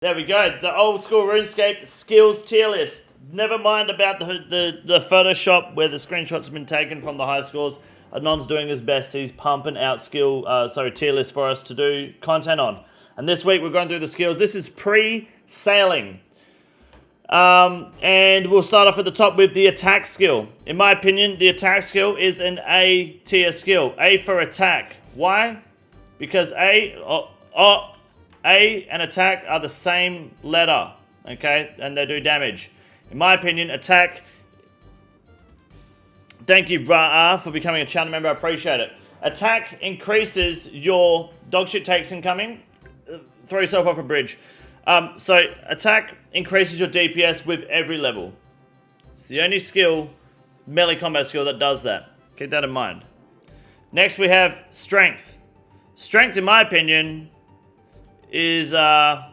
There we go. The old school RuneScape skills tier list. Never mind about the Photoshop where the screenshots have been taken from the high scores. Anon's doing his best. He's pumping out tier list for us to do content on. And this week we're going through the skills. This is pre-sailing. And we'll start off at the top with the attack skill. In my opinion, the attack skill is an A tier skill. A for attack. Why? Because A and attack are the same letter, okay? And they do damage. In my opinion, attack... Thank you, Ra, for becoming a channel member. I appreciate it. Attack increases your dogshit takes incoming. Throw yourself off a bridge. So, attack increases your DPS with every level. It's the only skill, melee combat skill, that does that. Keep that in mind. Next, we have strength. Strength, in my opinion... is I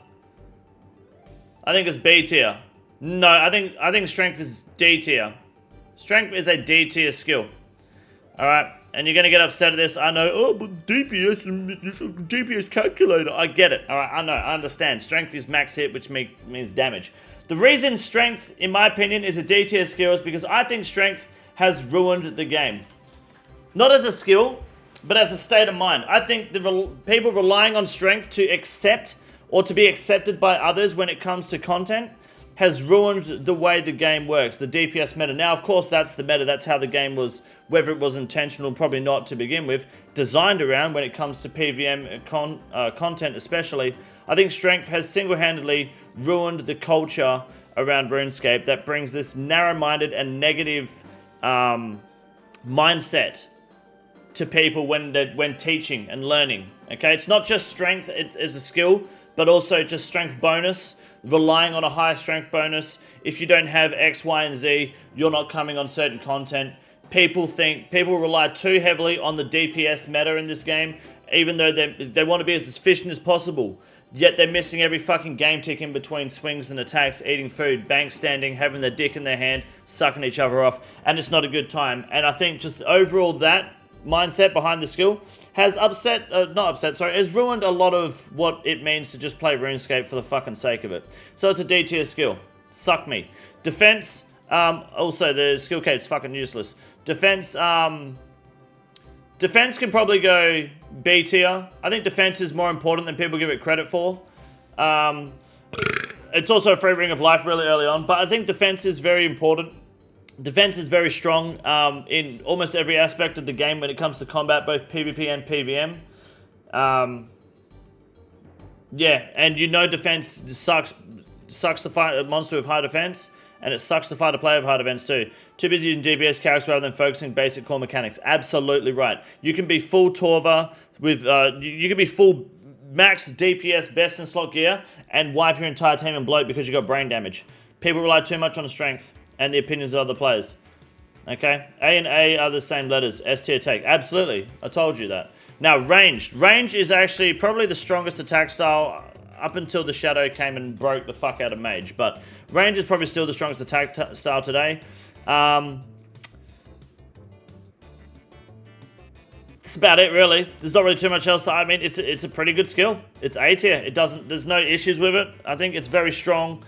think it's B tier. No, I think strength is D tier. Strength is a D tier skill. Alright, and you're gonna get upset at this. I know, oh, but DPS calculator. I get it. Alright, I know, I understand. Strength is max hit, which means damage. The reason strength, in my opinion, is a D tier skill is because I think strength has ruined the game. Not as a skill, but as a state of mind. I think the people relying on strength to accept or to be accepted by others when it comes to content has ruined the way the game works, the DPS meta. Now, of course, that's the meta. That's how the game was, whether it was intentional, probably not to begin with, designed around when it comes to PvM content especially. I think strength has single-handedly ruined the culture around RuneScape that brings this narrow-minded and negative mindset to people when teaching and learning. Okay, it's not just strength as a skill, but also just strength bonus, relying on a higher strength bonus. If you don't have X, Y, and Z, you're not coming on certain content. People rely too heavily on the DPS meta in this game, even though they want to be as efficient as possible. Yet they're missing every fucking game tick in between swings and attacks, eating food, bank standing, having their dick in their hand, sucking each other off, and it's not a good time. And I think just overall that mindset behind the skill has has ruined a lot of what it means to just play RuneScape for the fucking sake of it. So it's a D tier skill. Suck me. Defense, also the skill cape's fucking useless. Defense can probably go B tier. I think defense is more important than people give it credit for. It's also a free ring of life really early on, but I think defense is very important. Defense is very strong in almost every aspect of the game when it comes to combat, both PvP and PvM. Yeah, and you know defense sucks to fight a monster with high defense, and it sucks to fight a player with high defense too. Too busy using DPS characters rather than focusing basic core mechanics. Absolutely right. You can be full Torva with, you can be full max DPS best in slot gear and wipe your entire team and bloat because you got brain damage. People rely too much on the strength and the opinions of other players. Okay? A and A are the same letters. S tier take. Absolutely. I told you that. Now, ranged. Range is actually probably the strongest attack style up until the Shadow came and broke the fuck out of Mage. But range is probably still the strongest attack style today. That's about it, really. There's not really too much else. I mean, it's a pretty good skill. It's A tier. There's no issues with it. I think it's very strong.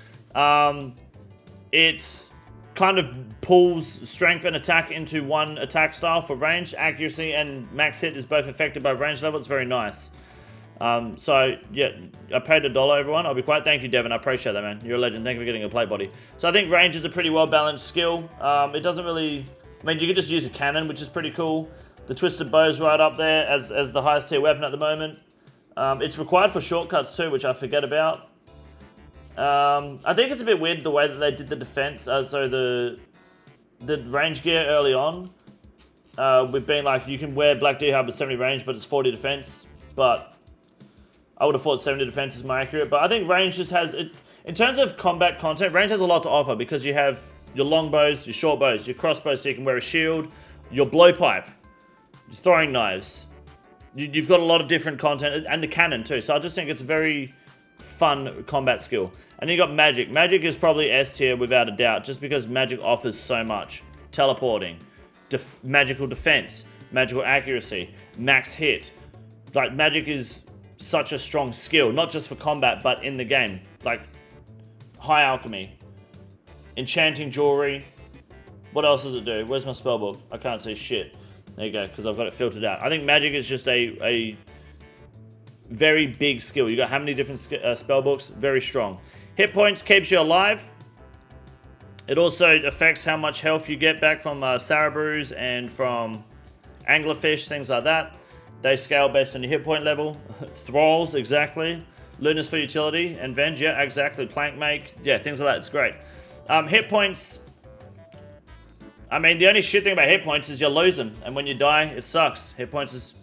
It's kind of pulls strength and attack into one attack style for range. Accuracy and max hit is both affected by range level. It's very nice. So, yeah, I paid $1, everyone. I'll be quiet. Thank you, Devin. I appreciate that, man. You're a legend. Thank you for getting a play body. So I think range is a pretty well-balanced skill. It doesn't really... I mean, you could just use a cannon, which is pretty cool. The Twisted Bow's right up there as the highest tier weapon at the moment. It's required for shortcuts too, which I forget about. I think it's a bit weird the way that they did the defense. So the range gear early on, with being like you can wear Black D-Hub with 70 range, but it's 40 defense. But I would have thought 70 defense is more accurate. But I think range just has it in terms of combat content. Range has a lot to offer because you have your longbows, your short bows, your crossbows, so you can wear a shield, your blowpipe, your throwing knives. You've got a lot of different content, and the cannon too. So I just think it's a very fun combat skill. And then you got magic. Magic is probably S tier without a doubt, just because magic offers so much. Teleporting, magical defense, magical accuracy, max hit. Like, magic is such a strong skill, not just for combat, but in the game. like high alchemy, enchanting jewelry. What else does it do? Where's my spellbook? I can't see shit. There you go, because I've got it filtered out. I think magic is just a very big skill. You got how many different spellbooks? Very strong. Hit points keeps you alive. It also affects how much health you get back from Sarabrews and from anglerfish, things like that. They scale based on your hit point level. Thralls, exactly. Lunas for utility. And Venge, yeah, exactly. Plank make, yeah, things like that. It's great. Hit points. I mean, the only shit thing about hit points is you lose them. And when you die, it sucks. Hit points is...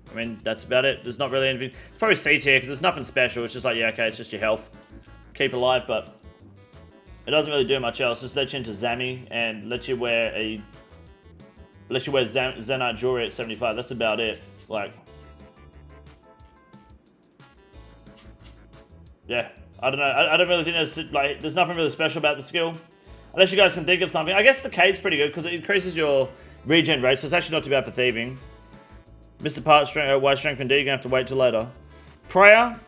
I mean, that's about it. There's not really anything... It's probably C tier because there's nothing special. It's just like, yeah, okay, it's just your health. Keep alive, but... It doesn't really do much else. Just lets you into Zami and lets you wear Zenite jewelry at 75. That's about it. Like, yeah, I don't know. I don't really think there's nothing really special about the skill, unless you guys can think of something. I guess the K's pretty good because it increases your regen rate, so it's actually not too bad for thieving. Mr. Part strength, why strength and D? You're gonna have to wait till later. Prayer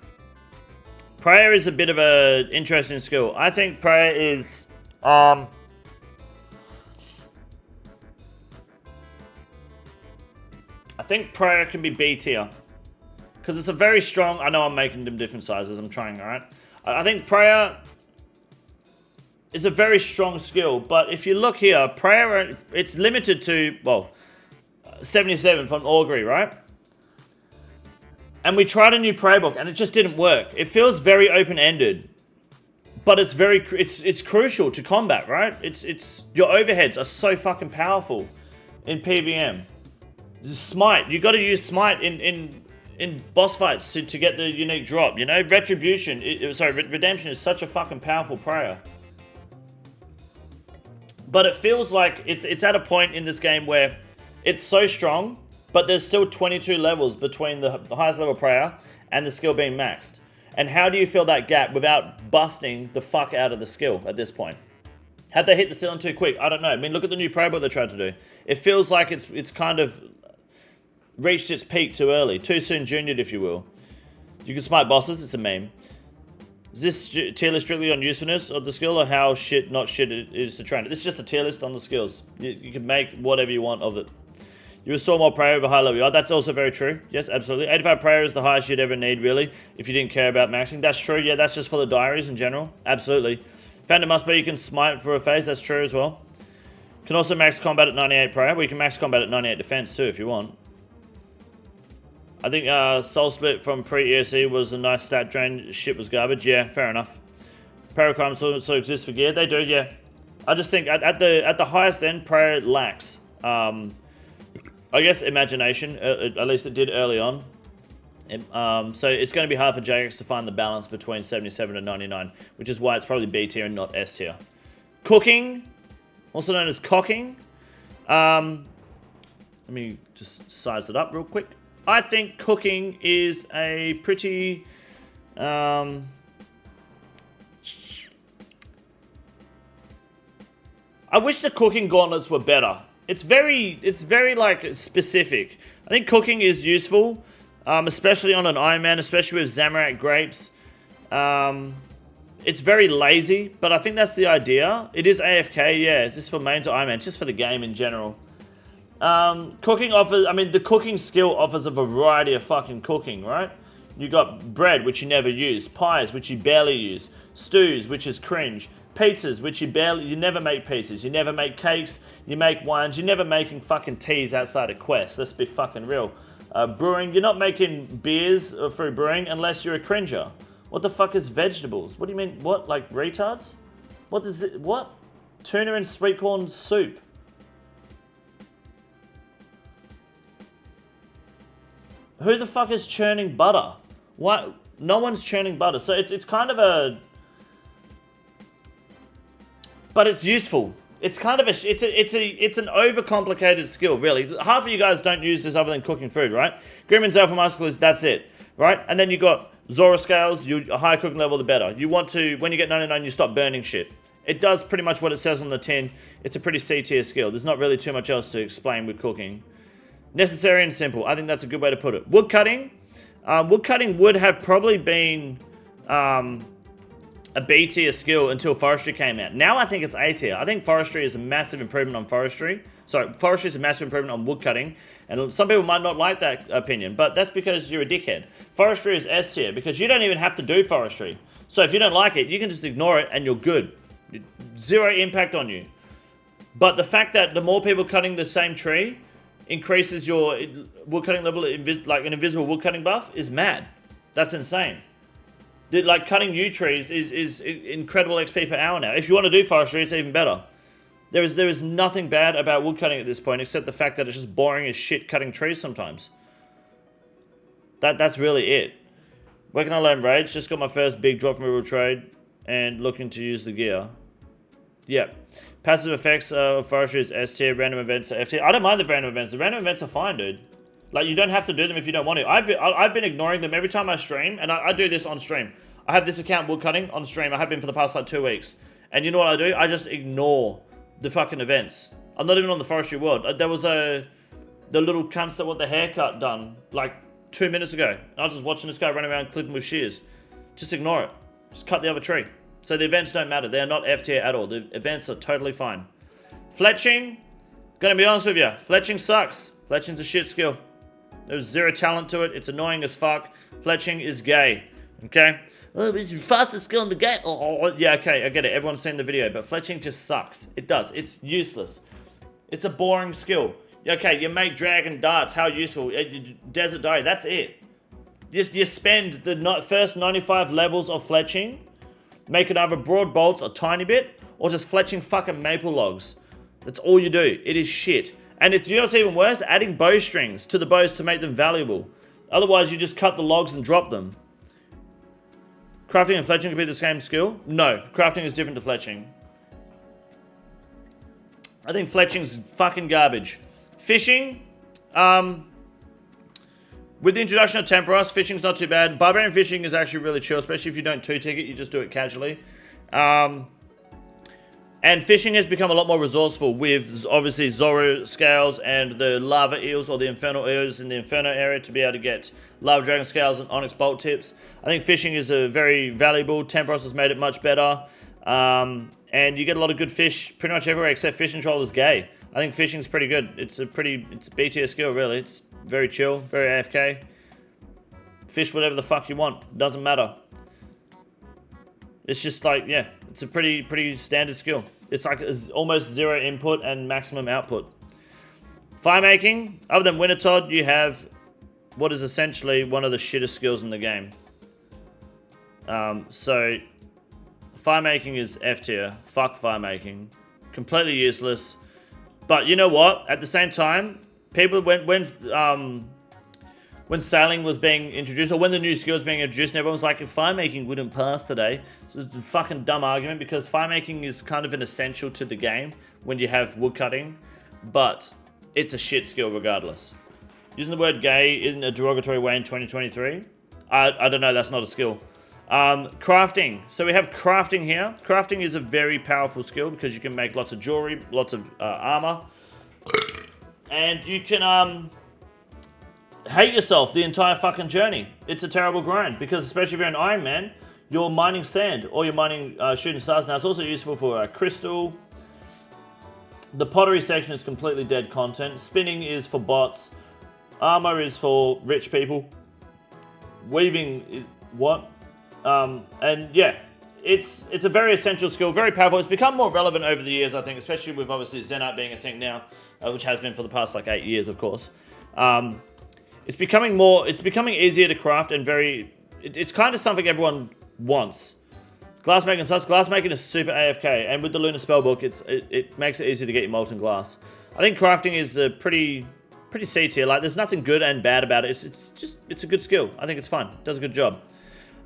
is a bit of an interesting skill. I think prayer is, I think prayer can be B tier. Because it's a very strong, I know I'm making them different sizes, I'm trying, alright? I think prayer is a very strong skill, but if you look here, prayer, it's limited to, well, 77 from Augury, right? And we tried a new prayer book, and it just didn't work. It feels very open-ended, but it's very it's crucial to combat, right? It's your overheads are so fucking powerful in PVM. Smite, you got to use smite in boss fights to get the unique drop. You know, retribution. Redemption is such a fucking powerful prayer. But it feels like it's at a point in this game where it's so strong. But there's still 22 levels between the highest level prayer and the skill being maxed. And how do you fill that gap without busting the fuck out of the skill at this point? Had they hit the ceiling too quick? I don't know. I mean, look at the new prayer book they tried to do. It feels like it's kind of reached its peak too early. Too soon juniored, if you will. You can smite bosses. It's a meme. Is this tier list strictly on usefulness of the skill or how not shit it is to train it? It's just a tier list on the skills. You can make whatever you want of it. You restore more prayer over high level. Oh, that's also very true. Yes, absolutely. 85 prayer is the highest you'd ever need, really, if you didn't care about maxing. That's true. Yeah, that's just for the diaries in general. Absolutely. Found it must be you can smite for a phase. That's true as well. Can also max combat at 98 prayer. Well, you can max combat at 98 defense too if you want. I think Soul Split from pre-ESE was a nice stat drain. Shit was garbage. Yeah, fair enough. Prayer requirements also exist for gear. They do, yeah. I just think at the highest end, prayer lacks. I guess imagination, at least it did early on. So it's going to be hard for Jagex to find the balance between 77 and 99, which is why it's probably B tier and not S tier. Cooking, also known as cocking. Let me just size it up real quick. I think cooking is a pretty... I wish the cooking gauntlets were better. It's very like specific. I think cooking is useful, especially on an Ironman, especially with Zamorak grapes. It's very lazy, but I think that's the idea. It is AFK, yeah. It's just for mains or Ironman, it's just for the game in general. Cooking offers, I mean, the cooking skill offers a variety of fucking cooking, right? You got bread, which you never use, pies, which you barely use, stews, which is cringe. Pizzas, which you never make pizzas, you never make cakes, you make wines, you're never making fucking teas outside of quests, let's be fucking real. Brewing, you're not making beers through brewing unless you're a cringer. What the fuck is vegetables? What do you mean, what, like retards? What is it, what? Tuna and sweet corn soup. Who the fuck is churning butter? What? No one's churning butter, so it's kind of a... But it's useful. It's kind of it's an overcomplicated skill, really. Half of you guys don't use this other than cooking food, right? Grimmon's Alpha Musculars, that's it, right? And then you got Zora Scales, a higher cooking level, the better. You want to, when you get 99, you stop burning shit. It does pretty much what it says on the tin. It's a pretty C tier skill. There's not really too much else to explain with cooking. Necessary and simple. I think that's a good way to put it. Woodcutting. Woodcutting would have probably been a B tier skill until forestry came out. Now I think it's A tier. I think forestry is a massive improvement on forestry. Sorry, forestry is a massive improvement on woodcutting. And some people might not like that opinion, but that's because you're a dickhead. Forestry is S tier because you don't even have to do forestry. So if you don't like it, you can just ignore it and you're good. Zero impact on you. But the fact that the more people cutting the same tree increases your woodcutting level, like an invisible woodcutting buff, is mad. That's insane. Like, cutting yew trees is incredible XP per hour now. If you want to do forestry, it's even better. There is nothing bad about woodcutting at this point, except the fact that it's just boring as shit cutting trees sometimes. That's really it. Where can I learn raids? Just got my first big drop removal trade, and looking to use the gear. Yep. Passive effects of forestry is S tier, random events are F tier. I don't mind the random events. The random events are fine, dude. Like, you don't have to do them if you don't want to. I've been ignoring them every time I stream, and I do this on stream. I have this account, Woodcutting, on stream. I have been for the past, like, 2 weeks. And you know what I do? I just ignore the fucking events. I'm not even on the forestry world. There was the little cunts that want the haircut done, like, 2 minutes ago. I was just watching this guy run around clipping with shears. Just ignore it. Just cut the other tree. So the events don't matter. They're not F tier at all. The events are totally fine. Fletching, gonna be honest with you, fletching sucks. Fletching's a shit skill. There's zero talent to it. It's annoying as fuck. Fletching is gay. Okay? Oh, it's the fastest skill in the game. Oh, yeah, okay, I get it. Everyone's seen the video, but fletching just sucks. It does. It's useless. It's a boring skill. Okay, you make dragon darts. How useful? Desert diary. That's it. You spend the first 95 levels of fletching, make it either broad bolts a tiny bit, or just fletching fucking maple logs. That's all you do. It is shit. And you know what's even worse? Adding bowstrings to the bows to make them valuable. Otherwise, you just cut the logs and drop them. Crafting and fletching can be the same skill? No, crafting is different to fletching. I think fletching's fucking garbage. Fishing, with the introduction of Temperos, fishing's not too bad. Barbarian fishing is actually really chill, especially if you don't two-tick it, you just do it casually. And fishing has become a lot more resourceful with, obviously, Zoro scales and the lava eels or the infernal eels in the inferno area to be able to get lava dragon scales and onyx bolt tips. I think fishing is a very valuable. Temperos has made it much better. And you get a lot of good fish pretty much everywhere except Fish Control is gay. I think fishing's pretty good. It's a B tier skill, really. It's very chill, very AFK. Fish whatever the fuck you want. Doesn't matter. It's just like, yeah, it's a pretty standard skill. It's like almost zero input and maximum output. Fire making, other than Winter Todd, you have what is essentially one of the shittest skills in the game. So fire making is F tier. Fuck fire making. Completely useless. But you know what? At the same time, people when sailing was being introduced, or when the new skill was being introduced, and everyone was like, if fire making wouldn't pass today. So it's a fucking dumb argument because fire making is kind of an essential to the game when you have woodcutting, but it's a shit skill regardless. Using the word gay in a derogatory way in 2023? I don't know, that's not a skill. Crafting. So we have crafting here. Crafting is a very powerful skill because you can make lots of jewelry, lots of armor, and you can hate yourself the entire fucking journey. It's a terrible grind because especially if you're an Ironman, you're mining sand or you're mining shooting stars. Now it's also useful for crystal. The pottery section is completely dead content. Spinning is for bots. Armor is for rich people. Weaving is what? And yeah, it's a very essential skill, very powerful. It's become more relevant over the years, I think, especially with obviously Zenite being a thing now, which has been for the past like 8 years, of course. It's becoming easier to craft and it's kind of something everyone wants. Glassmaking sucks. Glassmaking is super AFK, and with the Lunar Spellbook, it makes it easy to get your molten glass. I think crafting is a pretty C tier. Like, there's nothing good and bad about it. It's a good skill. I think it's fun. It does a good job.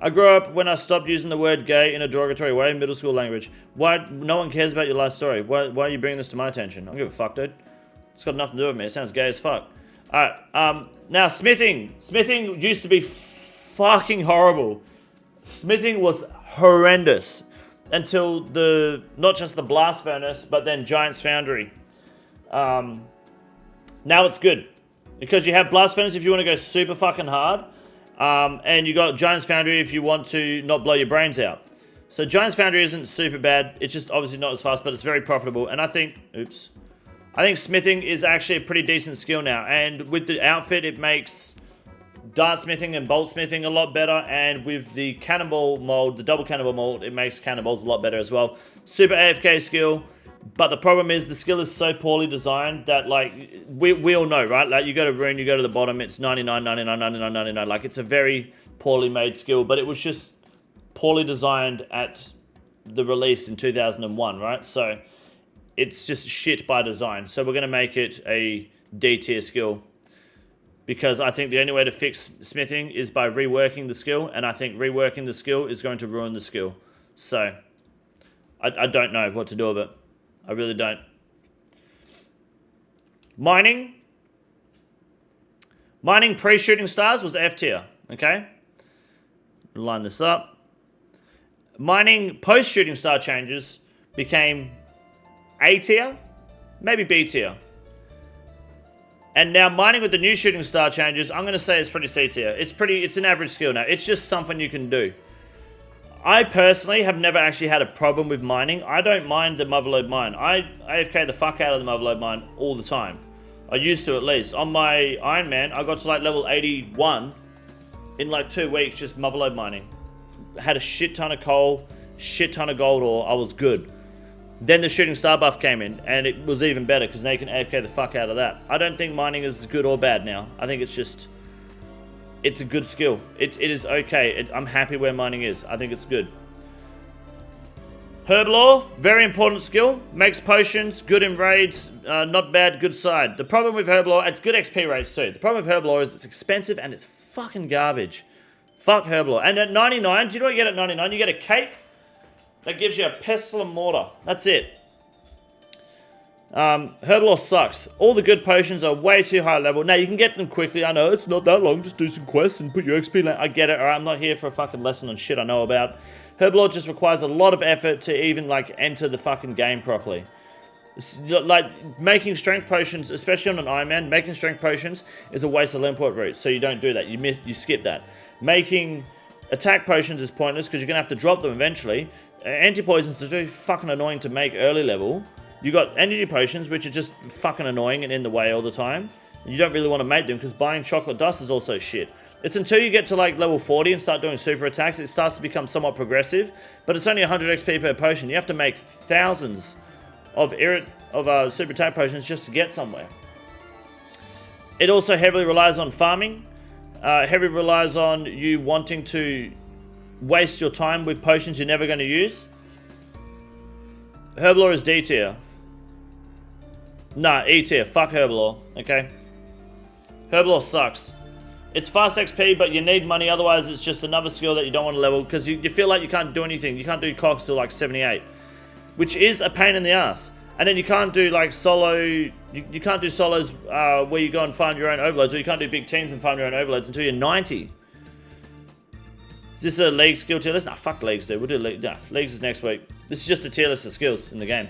I grew up when I stopped using the word gay in a derogatory way in middle school language. Why? No one cares about your life story. Why are you bringing this to my attention? I don't give a fuck, dude. It's got nothing to do with me. It sounds gay as fuck. Alright, now smithing. Smithing used to be fucking horrible. Smithing was horrendous until not just the blast furnace, but then Giant's Foundry. Now it's good because you have blast furnace if you want to go super fucking hard, And you got Giant's Foundry if you want to not blow your brains out. So Giant's Foundry isn't super bad. It's just obviously not as fast, but it's very profitable. And I think, I think smithing is actually a pretty decent skill now. And with the outfit, it makes dart smithing and bolt smithing a lot better. And with the cannonball mold, the double cannonball mold, it makes cannonballs a lot better as well. Super AFK skill. But the problem is the skill is so poorly designed that, like, we all know, right? Like, you go to Rune, you go to the bottom, it's 99, 99, 99, 99. Like, it's a very poorly made skill, but it was just poorly designed at the release in 2001, right? So, it's just shit by design. So, we're going to make it a D tier skill. Because I think the only way to fix smithing is by reworking the skill, and I think reworking the skill is going to ruin the skill. So, I don't know what to do with it. I really don't. Mining pre-shooting stars was F tier, okay? Line this up. Mining post-shooting star changes became A tier, maybe B tier. And now mining with the new shooting star changes, I'm going to say it's pretty C tier. It's an average skill now. It's just something you can do. I personally have never actually had a problem with mining. I don't mind the motherload mine. I AFK the fuck out of the motherload mine all the time. I used to, at least. On my Ironman, I got to like level 81 in like 2 weeks just motherload mining. Had a shit ton of coal, shit ton of gold ore. I was good. Then the shooting star buff came in and it was even better because now you can AFK the fuck out of that. I don't think mining is good or bad now. I think it's just... It's a good skill. It is okay. I'm happy where mining is. I think it's good. Herblore, very important skill. Makes potions, good in raids, not bad, good side. The problem with Herblore, it's good XP rates too. The problem with Herblore is it's expensive and it's fucking garbage. Fuck Herblore. And at 99, do you know what you get at 99? You get a cape that gives you a pestle and mortar. That's it. Herblore sucks. All the good potions are way too high level. Now, you can get them quickly. I know, it's not that long. Just do some quests and put your XP... I get it, alright? I'm not here for a fucking lesson on shit I know about. Herblore just requires a lot of effort to even, like, enter the fucking game properly. It's, like, making strength potions, especially on an Ironman, making strength potions is a waste of import route, so you don't do that. You skip that. Making attack potions is pointless because you're going to have to drop them eventually. Anti-poisons are too fucking annoying to make early level. You got energy potions, which are just fucking annoying and in the way all the time. You don't really want to make them because buying chocolate dust is also shit. It's until you get to like level 40 and start doing super attacks, it starts to become somewhat progressive. But it's only 100 XP per potion. You have to make thousands of super attack potions just to get somewhere. It also heavily relies on farming. Heavily relies on you wanting to waste your time with potions you're never going to use. Herblore is D tier. Nah, E tier. Fuck Herblore, okay? Herblore sucks. It's fast XP, but you need money, otherwise it's just another skill that you don't want to level, because you feel like you can't do anything. You can't do cogs till like 78, which is a pain in the ass. And then you can't do like solo, you can't do solos where you go and farm your own overloads, or you can't do big teams and farm your own overloads until you're 90. Is this a league skill tier list? Nah, fuck leagues, dude. We'll do league. Nah, leagues is next week. This is just a tier list of skills in the game.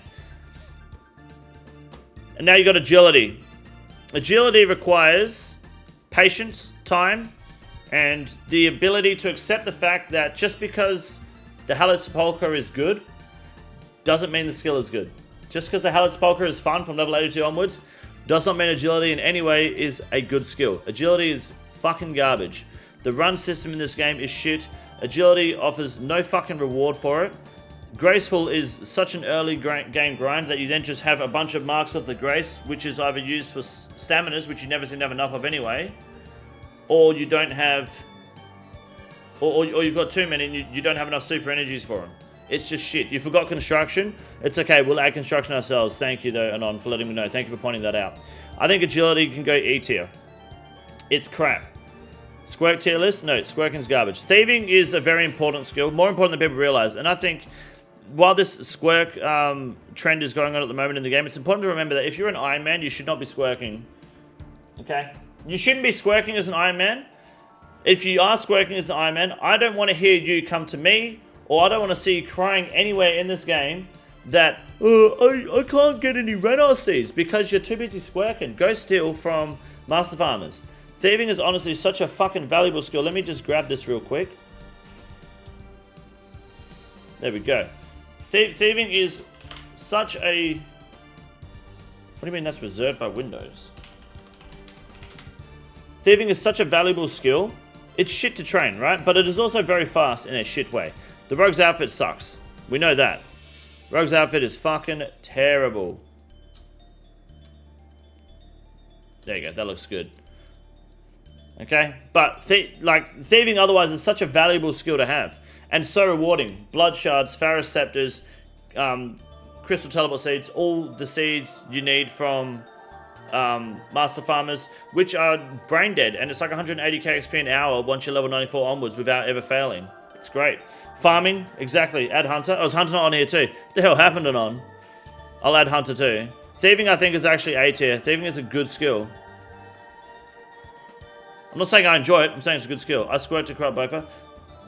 And now you got agility. Agility requires patience, time, and the ability to accept the fact that just because the Hallowed Sepulchre is good, doesn't mean the skill is good. Just because the Hallowed Sepulchre is fun from level 82 onwards, does not mean agility in any way is a good skill. Agility is fucking garbage. The run system in this game is shit. Agility offers no fucking reward for it. Graceful is such an early game grind that you then just have a bunch of marks of the grace, which is either used for staminas, which you never seem to have enough of anyway, or you don't have, or you've got too many and you don't have enough super energies for them. It's just shit. You forgot construction. It's okay. We'll add construction ourselves. Thank you, though, Anon, for letting me know. Thank you for pointing that out. I think agility can go E tier. It's crap. Squirk tier list? No, squirking's garbage. Thieving is a very important skill, more important than people realize. And I think while this squirk trend is going on at the moment in the game, it's important to remember that if you're an Iron Man, you should not be squirking. Okay? You shouldn't be squirking as an Iron Man. If you are squirking as an Iron Man, I don't want to hear you come to me, or I don't want to see you crying anywhere in this game that, I can't get any red RCs because you're too busy squirking. Go steal from Master Farmers. Thieving is honestly such a fucking valuable skill. Let me just grab this real quick. There we go. Thieving is such a... What do you mean that's reserved by Windows? Thieving is such a valuable skill. It's shit to train, right? But it is also very fast in a shit way. The Rogue's outfit sucks. We know that. Rogue's outfit is fucking terrible. There you go. That looks good. Okay? But, thieving otherwise is such a valuable skill to have. And so rewarding. Blood shards, Pharos scepters, crystal teleport seeds, all the seeds you need from master farmers, which are brain dead, and it's like 180k XP an hour once you're level 94 onwards without ever failing. It's great. Farming, exactly. Add Hunter. Oh, is Hunter not on here too? What the hell happened to on? I'll add Hunter too. Thieving, I think, is actually A tier. Thieving is a good skill. I'm not saying I enjoy it, I'm saying it's a good skill. I squirt to corrupt Bofa.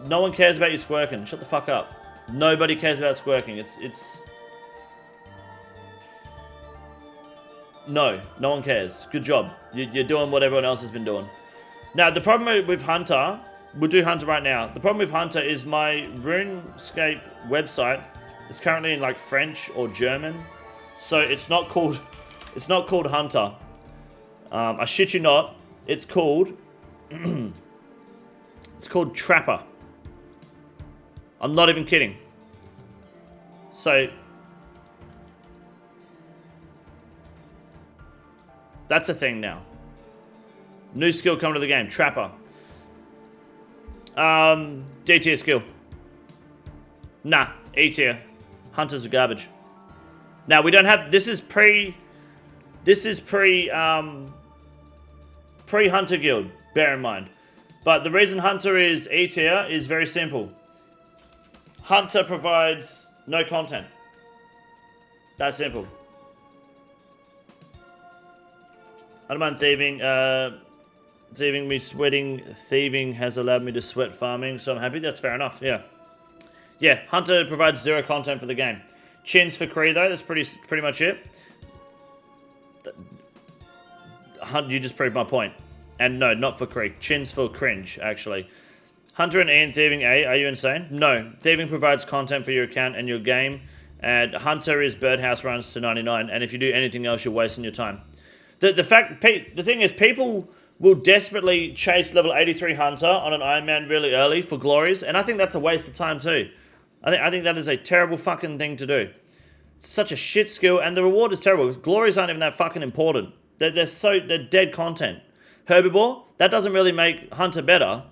No one cares about you squirking. Shut the fuck up. Nobody cares about squirking. It's... No one cares. Good job. You're doing what everyone else has been doing. Now, the problem with Hunter... We'll do Hunter right now. The problem with Hunter is my RuneScape website is currently in like French or German. So it's not called... It's not called Hunter. I shit you not. It's called... it's called Trapper. I'm not even kidding. So... That's a thing now. New skill coming to the game. Trapper. D tier skill. Nah. E tier. Hunters are garbage. Now we don't have... This is pre... Pre-Hunter Guild. Bear in mind. But the reason Hunter is E tier is very simple. Hunter provides no content. That's simple. I don't mind thieving. Thieving me sweating. Thieving has allowed me to sweat farming, so I'm happy. That's fair enough, yeah. Yeah, Hunter provides zero content for the game. Chins for Kree, though. That's pretty much it. You just proved my point. And no, not for Kree. Chins for cringe, actually. Hunter and Ian Thieving A, are you insane? No. Thieving provides content for your account and your game. And Hunter is birdhouse runs to 99. And if you do anything else, you're wasting your time. The thing is, people will desperately chase level 83 Hunter on an Ironman really early for glories, and I think that's a waste of time too. I think that is a terrible fucking thing to do. It's such a shit skill, and the reward is terrible. Glories aren't even that fucking important. They're dead content. Herbivore, that doesn't really make Hunter better.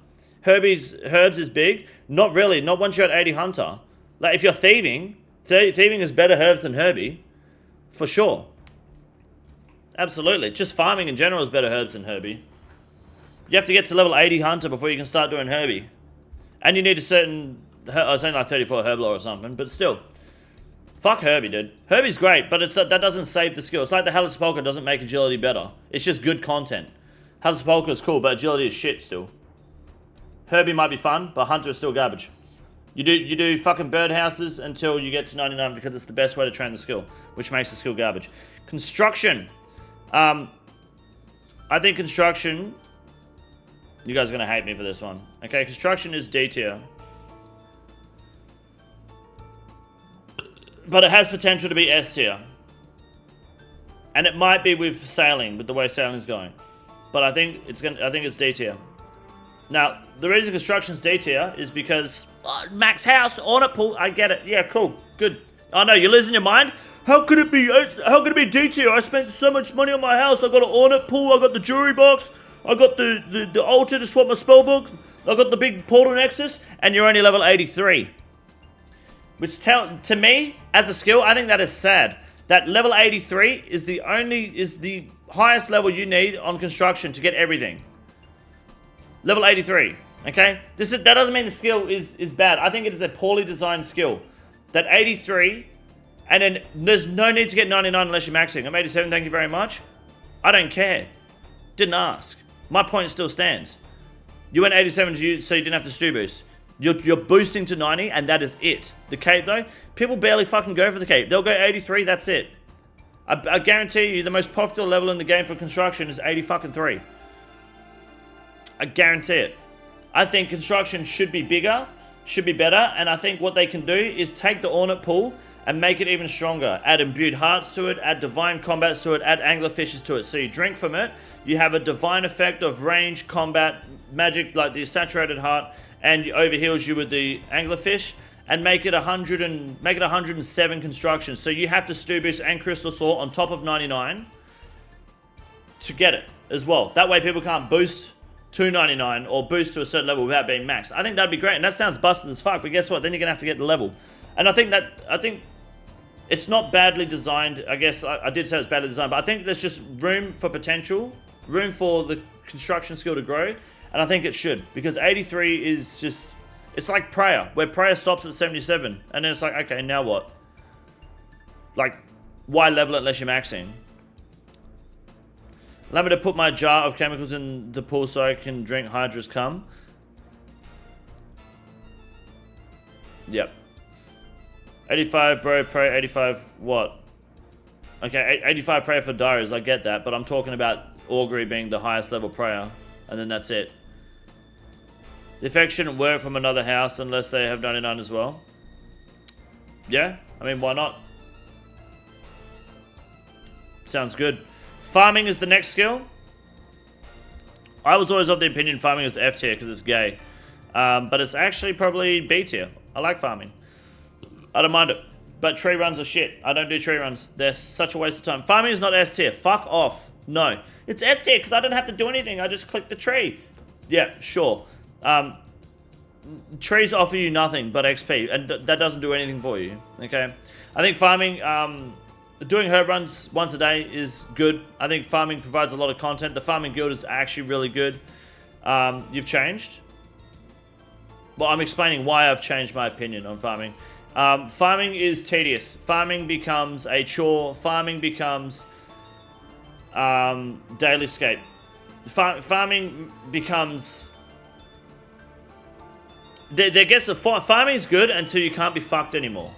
Herbs is big. Not really. Not once you're at 80 Hunter. Like if you're thieving, thieving is better herbs than Herbie, for sure. Absolutely. Just farming in general is better herbs than Herbie. You have to get to level 80 Hunter before you can start doing Herbie. And you need a certain... I was saying like 34 Herblore or something, but still. Fuck Herbie, dude. Herbie's great, but that doesn't save the skill. It's like the Hellas Polka doesn't make agility better. It's just good content. Hellas Polka is cool, but agility is shit still. Herbie might be fun, but Hunter is still garbage. You do fucking birdhouses until you get to 99 because it's the best way to train the skill, which makes the skill garbage. Construction. I think construction... You guys are going to hate me for this one. Okay, construction is D tier. But it has potential to be S tier. And it might be with sailing, with the way sailing's going. But I think it's D tier. Now, the reason construction's D tier is because... max house, ornate pool, I get it. Yeah, cool, good. Oh no, you're losing your mind? How could it be D tier? I spent so much money on my house. I got an ornate pool, I got the jewelry box, I got the altar to swap my spellbook, I got the big portal nexus, and you're only level 83. Which to me, as a skill, I think that is sad. That level 83 is the highest level you need on construction to get everything. Level 83, okay? That doesn't mean the skill is bad. I think it is a poorly designed skill. That 83, and then there's no need to get 99 unless you're maxing. I'm 87, thank you very much. I don't care. Didn't ask. My point still stands. You went 87 so you didn't have to stew boost. You're boosting to 90, and that is it. The cape, though, people barely fucking go for the cape. They'll go 83, that's it. I guarantee you the most popular level in the game for construction is 80 fucking 3. I guarantee it. I think construction should be bigger, should be better, and I think what they can do is take the Ornate pool and make it even stronger. Add imbued hearts to it, add divine combats to it, add anglerfishes to it. So you drink from it, you have a divine effect of range, combat, magic like the saturated heart, and it overheals you with the anglerfish, and make it 107 construction. So you have to stew boost and crystal sword on top of 99 to get it as well. That way people can't boost to 99 or boost to a certain level without being maxed. I think that'd be great, and that sounds busted as fuck, but guess what? Then you're gonna have to get the level. And I think it's not badly designed. I guess I did say it's badly designed, but I think there's just room for potential, room for the construction skill to grow, and I think it should, because 83 is just, it's like prayer, where prayer stops at 77, and then it's like, okay, now what? Like, why level it unless you're maxing? Allow me to put my jar of chemicals in the pool so I can drink Hydra's cum. Yep. 85 bro, prayer, 85 what? Okay, 85 prayer for diaries, I get that, but I'm talking about augury being the highest level prayer, and then that's it. The effect shouldn't work from another house unless they have 99 as well. Yeah, I mean, why not? Sounds good. Farming is the next skill. I was always of the opinion farming is F tier because it's gay. But it's actually probably B tier. I like farming. I don't mind it. But tree runs are shit. I don't do tree runs. They're such a waste of time. Farming is not S tier. Fuck off. No. It's S tier because I don't have to do anything. I just click the tree. Yeah, sure. Trees offer you nothing but XP, and that doesn't do anything for you, okay? I think farming, doing herb runs once a day is good. I think farming provides a lot of content. The farming guild is actually really good. You've changed? Well, I'm explaining why I've changed my opinion on farming. Farming is tedious. Farming becomes a chore. Farming becomes daily scape. Farming becomes... There gets a farming is good until you can't be fucked anymore,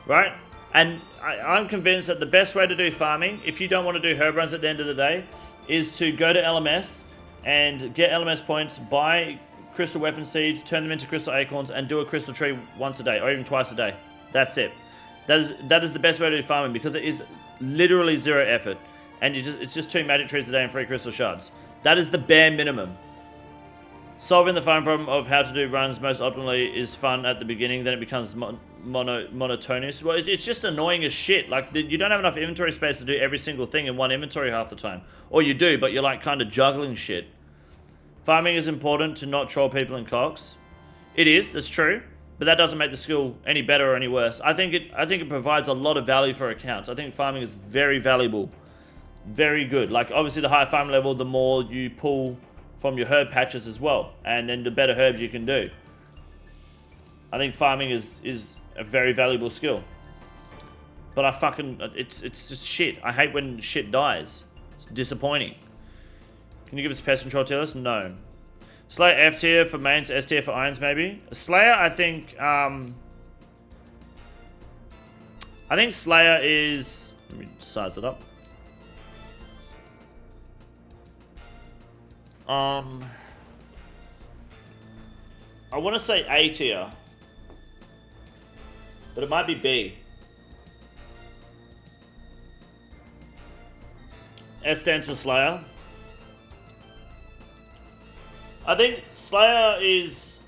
right? And I'm convinced that the best way to do farming, if you don't want to do herb runs at the end of the day, is to go to LMS and get LMS points, buy crystal weapon seeds, turn them into crystal acorns, and do a crystal tree once a day or even twice a day. That's it. That is the best way to do farming because it is literally zero effort, and it's just 2 magic trees a day and 3 crystal shards. That is the bare minimum. Solving the farming problem of how to do runs most optimally is fun at the beginning, then it becomes monotonous. Well, it's just annoying as shit. Like, you don't have enough inventory space to do every single thing in one inventory half the time. Or you do, but you're like kind of juggling shit. Farming is important to not troll people in cocks. It is, it's true. But that doesn't make the skill any better or any worse. I think it provides a lot of value for accounts. I think farming is very valuable. Very good. Like, obviously the higher farm level, the more you pull from your herb patches as well, and then the better herbs you can do. I think farming is a very valuable skill. But it's just shit. I hate when shit dies. It's disappointing. Can you give us a pest control tier list? No. Slayer F tier for mains, S tier for irons maybe. Slayer, I think Slayer is, let me size it up. I want to say A tier, but it might be B. S stands for Slayer. I think Slayer is...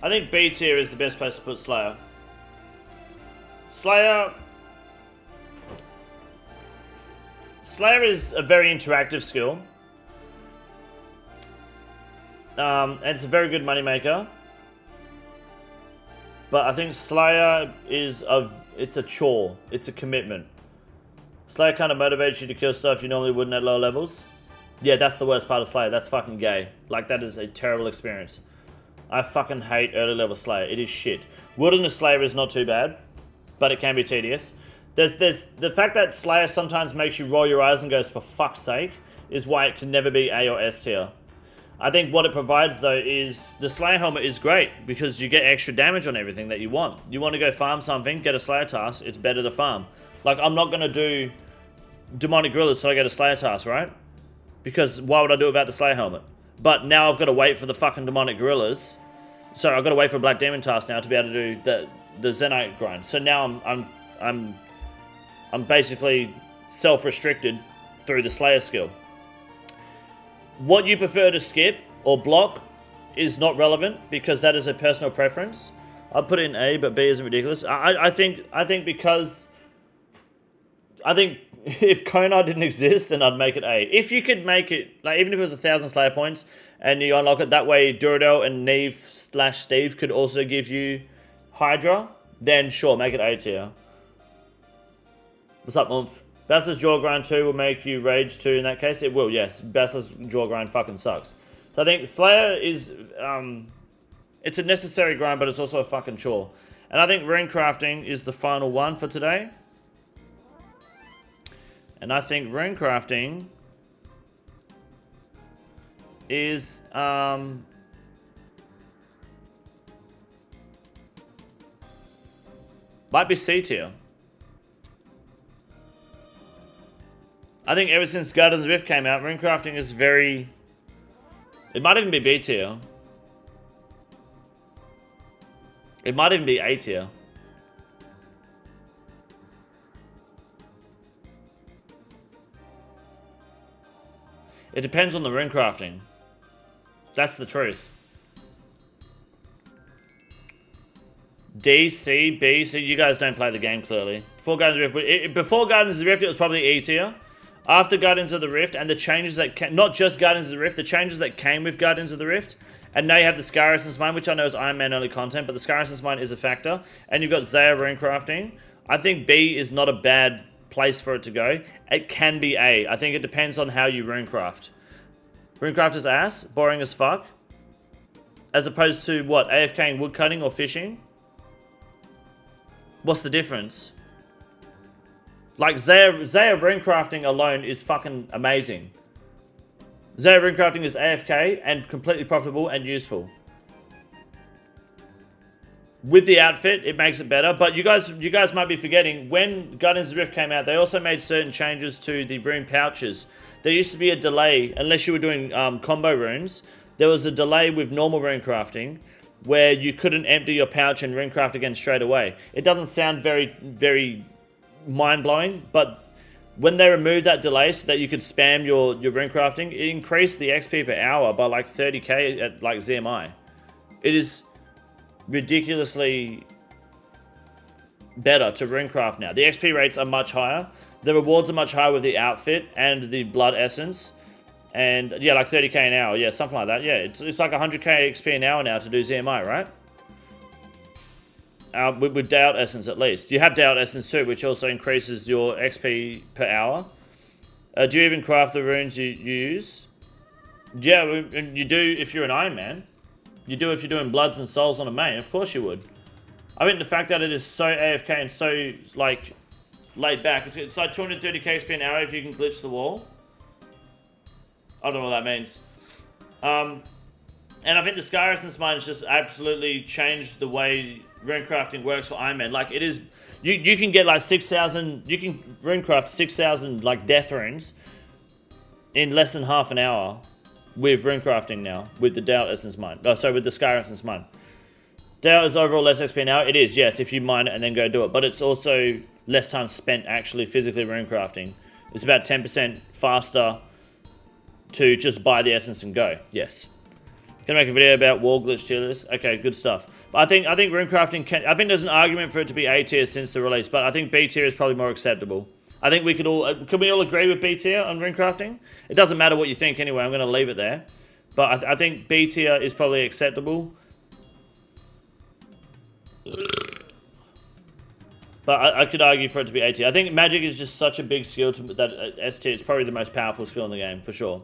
I think B tier is the best place to put Slayer. Slayer is a very interactive skill. And it's a very good moneymaker. But I think Slayer it's a chore. It's a commitment. Slayer kind of motivates you to kill stuff you normally wouldn't at lower levels. Yeah, that's the worst part of Slayer. That's fucking gay. Like, that is a terrible experience. I fucking hate early level Slayer. It is shit. Wilderness Slayer is not too bad, but it can be tedious. There's the fact that Slayer sometimes makes you roll your eyes and goes, for fuck's sake, is why it can never be A or S tier. I think what it provides, though, is the Slayer helmet is great because you get extra damage on everything that you want. You want to go farm something, get a Slayer task, it's better to farm. Like, I'm not going to do demonic gorillas so I get a Slayer task, right? Because why would I do it without the Slayer helmet? But now I've got to wait for the fucking demonic gorillas. So I've got to wait for a Black Demon task now to be able to do the Zenite grind. So now I'm basically self-restricted through the Slayer skill. What you prefer to skip or block is not relevant because that is a personal preference. I'll put it in A, but B isn't ridiculous. I think if Konar didn't exist, then I'd make it A. If you could make it, like even if it was 1,000 Slayer points and you unlock it that way, Duradel and Neve/Steve could also give you Hydra, then sure, make it A tier. What's up, Oomph? Bassa's Jaw Grind 2 will make you Rage 2 in that case? It will, yes. Bassa's Jaw Grind fucking sucks. So I think Slayer is, it's a necessary grind, but it's also a fucking chore. And I think Runecrafting is the final one for today. And I think Runecrafting is, might be C tier. I think ever since Guardians Rift came out, Runecrafting is very... It might even be B tier. It might even be A tier. It depends on the Runecrafting. That's the truth. D, C, B. So you guys don't play the game clearly. Before Guardians of the Rift, it was probably E tier. After Guardians of the Rift and the changes that came, not just Guardians of the Rift, the changes that came with Guardians of the Rift, and now you have the Scar Essence Mine, which I know is Iron Man only content, but the Scar Essence Mine is a factor, and you've got Zaya Runecrafting. I think B is not a bad place for it to go. It can be A. I think it depends on how you Runecraft. Runecraft is ass, boring as fuck, as opposed to what, AFKing woodcutting or fishing? What's the difference? Like, Zaya Runecrafting alone is fucking amazing. Zaya Runecrafting is AFK and completely profitable and useful. With the outfit, it makes it better. But you guys might be forgetting, when Guardians of the Rift came out, they also made certain changes to the rune pouches. There used to be a delay, unless you were doing combo runes, there was a delay with normal Runecrafting where you couldn't empty your pouch and Runecraft again straight away. It doesn't sound very, very mind-blowing, but when they removed that delay so that you could spam your Runecrafting, it increased the XP per hour by like 30k at like ZMI. It is ridiculously better to Runecraft now. The XP rates are much higher. The rewards are much higher with the outfit and the blood essence. And yeah, like 30k an hour. Yeah, something like that. Yeah, it's like 100k XP an hour now to do ZMI, right? With Day Out Essence at least. You have Day Out Essence too, which also increases your XP per hour. Do you even craft the runes you use? Yeah, you do if you're an Ironman. You do if you're doing Bloods and Souls on a main. Of course you would. I mean, the fact that it is so AFK and so, like, laid back. It's like 230k XP an hour if you can glitch the wall. I don't know what that means. And I think the Scar Essence Mine has just absolutely changed the way Runecrafting works for Iron Man. Like, it is... You can get, like, 6,000... You can Runecraft 6,000, like, death runes in less than half an hour with Runecrafting now, with the Doubt Essence Mine. Oh, sorry, with the Scar Essence Mine. Doubt is overall less XP an hour. It is, yes, if you mine it and then go do it. But it's also less time spent actually physically Runecrafting. It's about 10% faster to just buy the essence and go. Yes. Gonna make a video about wall glitch tier list. Okay, good stuff. But I think Runecrafting can... I think there's an argument for it to be A tier since the release, but I think B tier is probably more acceptable. I think we could all... Can we all agree with B tier on Runecrafting? It doesn't matter what you think anyway, I'm gonna leave it there. But I think B tier is probably acceptable. But I could argue for it to be A tier. I think magic is just such a big skill that S tier is probably the most powerful skill in the game, for sure.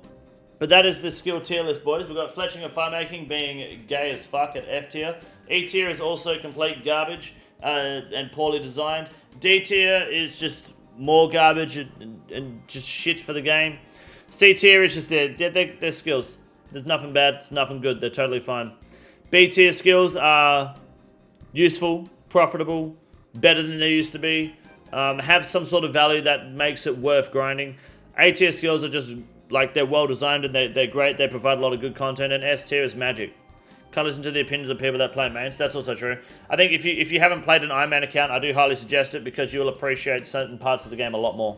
But that is the skill tier list, boys. We've got fletching and fire making being gay as fuck at F tier. E tier is also complete garbage and poorly designed. D tier is just more garbage and just shit for the game. C tier is just their skills. There's nothing bad, it's nothing good, they're totally fine. B tier skills are useful, profitable, better than they used to be, have some sort of value that makes it worth grinding. A tier skills are just like they're well designed and they're great. They provide a lot of good content, and S tier is magic. Can't listen to the opinions of people that play mains. That's also true. I think if you haven't played an Iron Man account, I do highly suggest it because you'll appreciate certain parts of the game a lot more.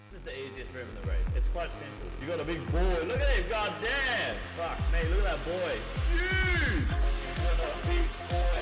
This is the easiest room in the raid. It's quite simple. You got a big boy. Look at him. God damn. Fuck me. Look at that boy. It's huge. You got a big boy.